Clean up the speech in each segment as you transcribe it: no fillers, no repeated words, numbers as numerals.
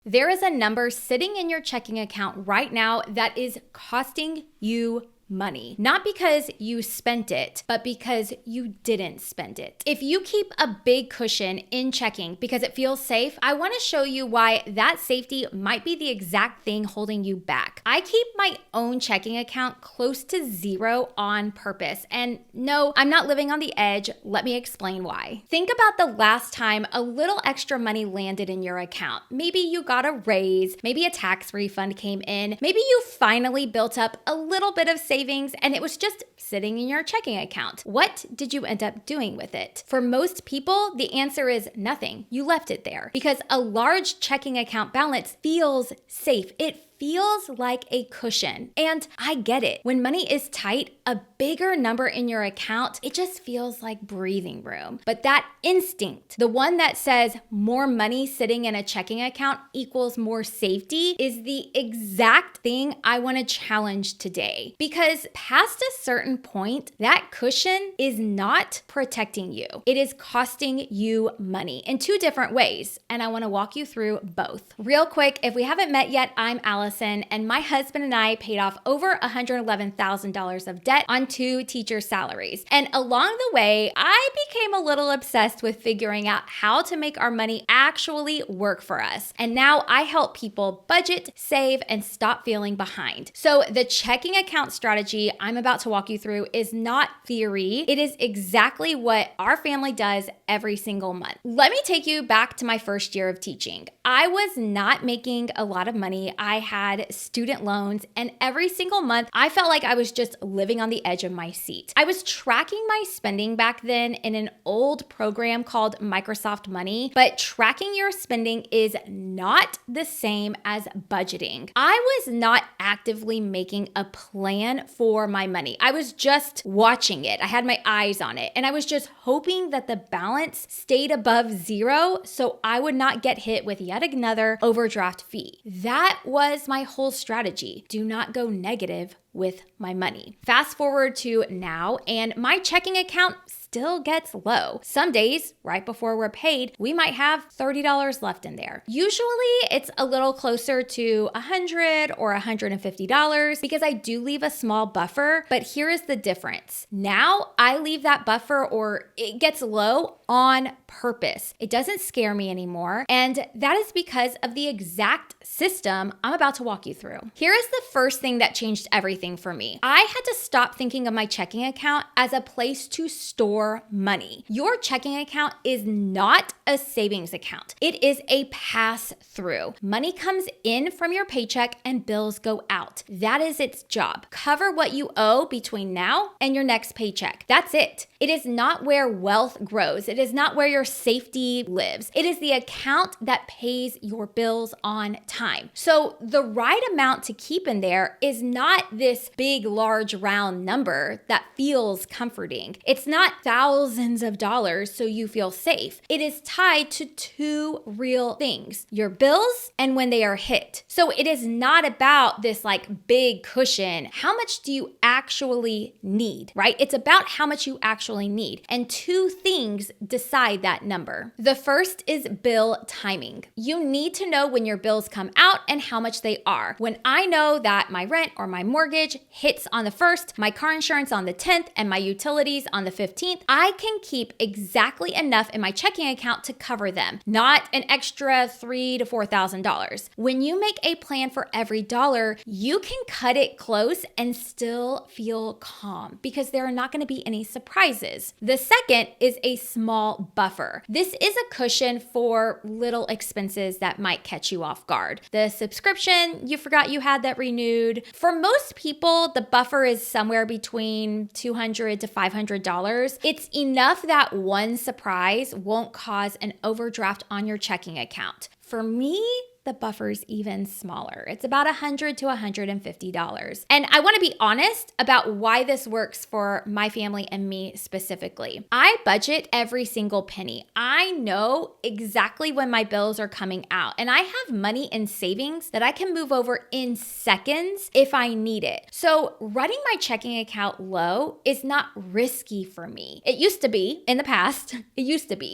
There is a number sitting in your checking account right now that is costing you money. Not because you spent it, but because you didn't spend it. If you keep a big cushion in checking because it feels safe, I want to show you why that safety might be the exact thing holding you back. I keep my own checking account close to zero on purpose. And no, I'm not living on the edge. Let me explain why. Think about the last time a little extra money landed in your account. Maybe you got a raise, maybe a tax refund came in, maybe you finally built up a little bit of savings and it was just sitting in your checking account. What did you end up doing with it? For most people, the answer is nothing. You left it there because a large checking account balance feels safe. It feels like a cushion. And I get it. When money is tight, a bigger number in your account, it just feels like breathing room. But that instinct, the one that says more money sitting in a checking account equals more safety, is the exact thing I want to challenge today. Because past a certain point, that cushion is not protecting you. It is costing you money in two different ways. And I want to walk you through both. Real quick, if we haven't met yet, I'm Allison. And my husband and I paid off over $111,000 of debt on 2 teacher salaries. And along the way, I became a little obsessed with figuring out how to make our money actually work for us. And now I help people budget, save, and stop feeling behind. So the checking account strategy I'm about to walk you through is not theory. It is exactly what our family does every single month. Let me take you back to my first year of teaching. I was not making a lot of money. I had student loans, and every single month I felt like I was just living on the edge of my seat. I was tracking my spending back then in an old program called Microsoft Money, but tracking your spending is not the same as budgeting. I was not actively making a plan for my money. I was just watching it. I had my eyes on it, and I was just hoping that the balance stayed above zero so I would not get hit with yet another overdraft fee. That was my whole strategy. Do not go negative with my money. Fast forward to now, and my checking account still gets low. Some days, right before we're paid, we might have $30 left in there. Usually, it's a little closer to $100 or $150 because I do leave a small buffer, but here is the difference. Now, I leave that buffer, or it gets low, on purpose. It doesn't scare me anymore, and that is because of the exact system I'm about to walk you through. Here is the first thing that changed everything for me. I had to stop thinking of my checking account as a place to store money. Your checking account is not a savings account. It is a pass-through. Money comes in from your paycheck and bills go out. That is its job. Cover what you owe between now and your next paycheck. That's it. It is not where wealth grows. It is not where your safety lives. It is the account that pays your bills on time. So the right amount to keep in there is not this big, large, round number that feels comforting. It's not thousands of dollars so you feel safe. It is tied to 2 real things: your bills and when they are hit. So it is not about this like big cushion. How much do you actually need, right? It's about how much you actually need. And 2 things decide that number. The first is bill timing. You need to know when your bills come out and how much they are. When I know that my rent or my mortgage hits on the 1st, my car insurance on the 10th, and my utilities on the 15th, I can keep exactly enough in my checking account to cover them, not an extra $3,000 to $4,000. When you make a plan for every dollar, you can cut it close and still feel calm because there are not going to be any surprises. The second is a small buffer. This is a cushion for little expenses that might catch you off guard. The subscription you forgot you had that renewed. For most people, the buffer is somewhere between $200 to $500. It's enough that one surprise won't cause an overdraft on your checking account. For me, the buffer's even smaller. It's about $100 to $150. And I want to be honest about why this works for my family and me specifically. I budget every single penny. I know exactly when my bills are coming out, and I have money in savings that I can move over in seconds if I need it. So running my checking account low is not risky for me. It used to be in the past,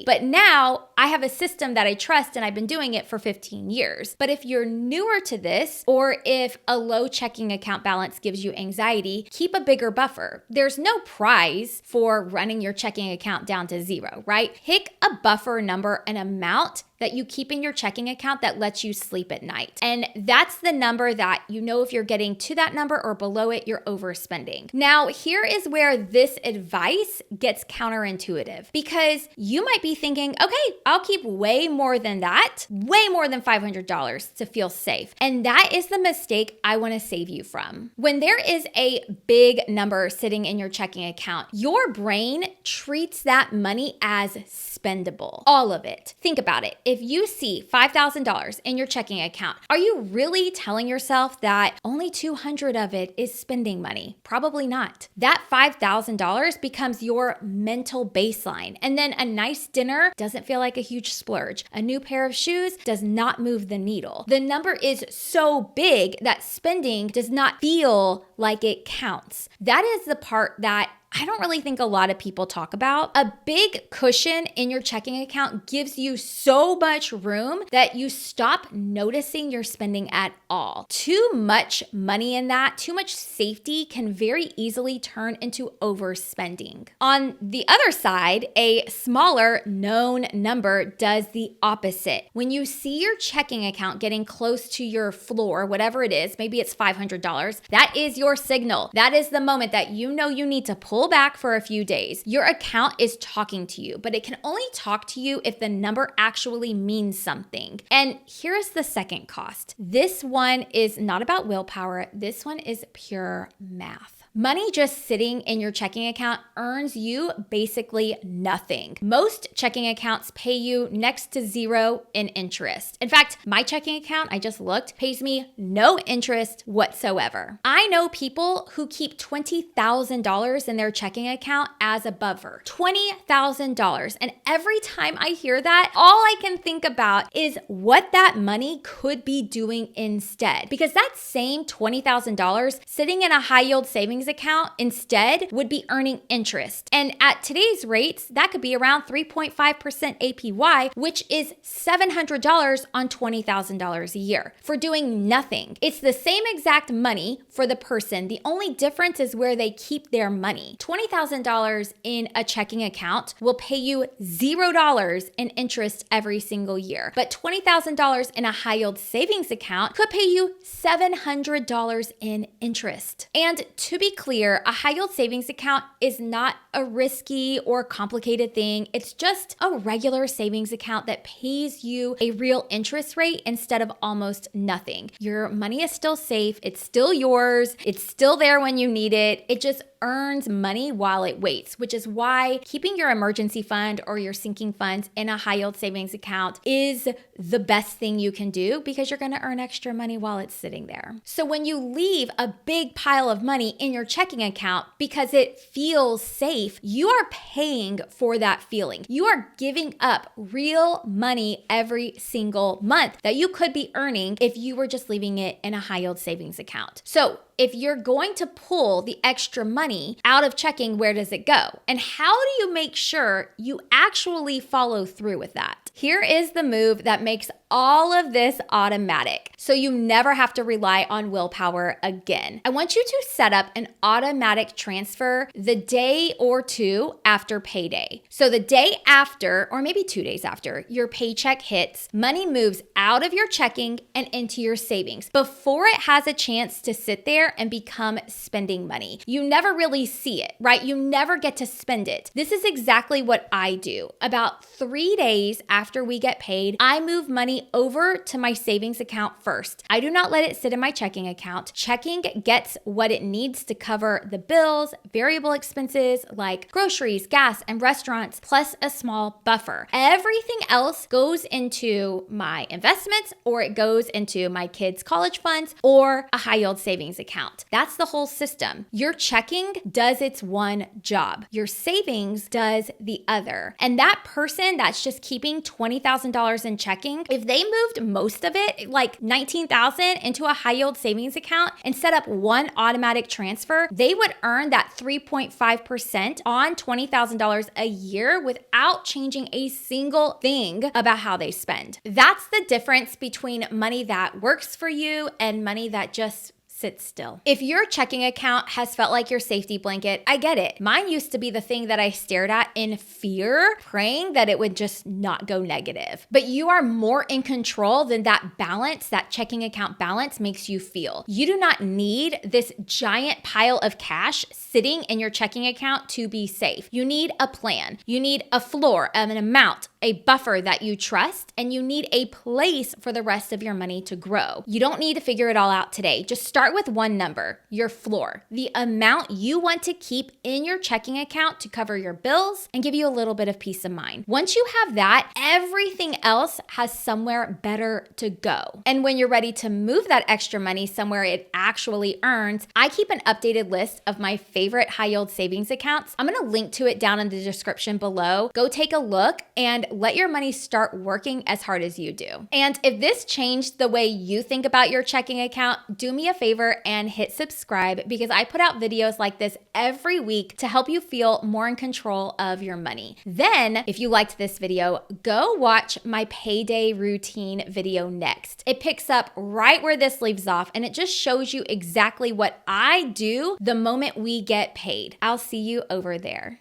but now I have a system that I trust, and I've been doing it for 15 years. others. But if you're newer to this, or if a low checking account balance gives you anxiety, keep a bigger buffer. There's no prize for running your checking account down to zero, right? Pick a buffer number, an amount that you keep in your checking account that lets you sleep at night. And that's the number that you know if you're getting to that number or below it, you're overspending. Now, here is where this advice gets counterintuitive, because you might be thinking, okay, I'll keep way more than that, way more than $500 to feel safe. And that is the mistake I want to save you from. When there is a big number sitting in your checking account, your brain treats that money as spendable, all of it. Think about it. If you see $5,000 in your checking account, are you really telling yourself that only $200 of it is spending money? Probably not. That $5,000 becomes your mental baseline. And then a nice dinner doesn't feel like a huge splurge. A new pair of shoes does not move the needle. The number is so big that spending does not feel like it counts. That is the part that I don't really think a lot of people talk about. A big cushion in your checking account gives you so much room that you stop noticing you're spending at all. Too much money in that, too much safety can very easily turn into overspending. On the other side, a smaller known number does the opposite. When you see your checking account getting close to your floor, whatever it is, maybe it's $500, that is your signal. That is the moment that you know you need to pull back for a few days. Your account is talking to you, but it can only talk to you if the number actually means something. And here's the second cost. This one is not about willpower. This one is pure math. Money just sitting in your checking account earns you basically nothing. Most checking accounts pay you next to zero in interest. In fact, my checking account, I just looked, pays me no interest whatsoever. I know people who keep $20,000 in their checking account as a buffer. $20,000. And every time I hear that, all I can think about is what that money could be doing instead. Because that same $20,000 sitting in a high yield savings account instead would be earning interest. And at today's rates, that could be around 3.5% APY, which is $700 on $20,000 a year for doing nothing. It's the same exact money for the person. The only difference is where they keep their money. $20,000 in a checking account will pay you $0 in interest every single year. But $20,000 in a high yield savings account could pay you $700 in interest. And to be clear, a high yield savings account is not a risky or complicated thing. It's just a regular savings account that pays you a real interest rate instead of almost nothing. Your money is still safe. It's still yours. It's still there when you need it. It just earns money while it waits, which is why keeping your emergency fund or your sinking funds in a high yield savings account is the best thing you can do, because you're going to earn extra money while it's sitting there. So when you leave a big pile of money in your checking account because it feels safe, you are paying for that feeling. You are giving up real money every single month that you could be earning if you were just leaving it in a high yield savings account. So if you're going to pull the extra money out of checking, where does it go? And how do you make sure you actually follow through with that? Here is the move that makes all of this automatic, so you never have to rely on willpower again. I want you to set up an automatic transfer the day or two after payday. So the day after, or maybe 2 days after, your paycheck hits, money moves out of your checking and into your savings before it has a chance to sit there and become spending money. You never really see it, right? You never get to spend it. This is exactly what I do. About 3 days after we get paid, I move money over to my savings account first. I do not let it sit in my checking account. Checking gets what it needs to cover the bills, variable expenses like groceries, gas, and restaurants, plus a small buffer. Everything else goes into my investments, or it goes into my kids' college funds or a high yield savings account. That's the whole system. Your checking does its one job. Your savings does the other. And that person that's just keeping $20,000 in checking, if they moved most of it, like $19,000, into a high yield savings account and set up one automatic transfer, they would earn that 3.5% on $20,000 a year without changing a single thing about how they spend. That's the difference between money that works for you and money that just sit still. If your checking account has felt like your safety blanket, I get it. Mine used to be the thing that I stared at in fear, praying that it would just not go negative. But you are more in control than that balance, that checking account balance makes you feel. You do not need this giant pile of cash sitting in your checking account to be safe. You need a plan. You need a floor, an amount, a buffer that you trust, and you need a place for the rest of your money to grow. You don't need to figure it all out today. Just start with one number, your floor, the amount you want to keep in your checking account to cover your bills and give you a little bit of peace of mind. Once you have that, everything else has somewhere better to go. And when you're ready to move that extra money somewhere it actually earns, I keep an updated list of my favorite high yield savings accounts. I'm going to link to it down in the description below. Go take a look and let your money start working as hard as you do. And if this changed the way you think about your checking account, do me a favor and hit subscribe, because I put out videos like this every week to help you feel more in control of your money. Then, if you liked this video, go watch my payday routine video next. It picks up right where this leaves off, and it just shows you exactly what I do the moment we get paid. I'll see you over there.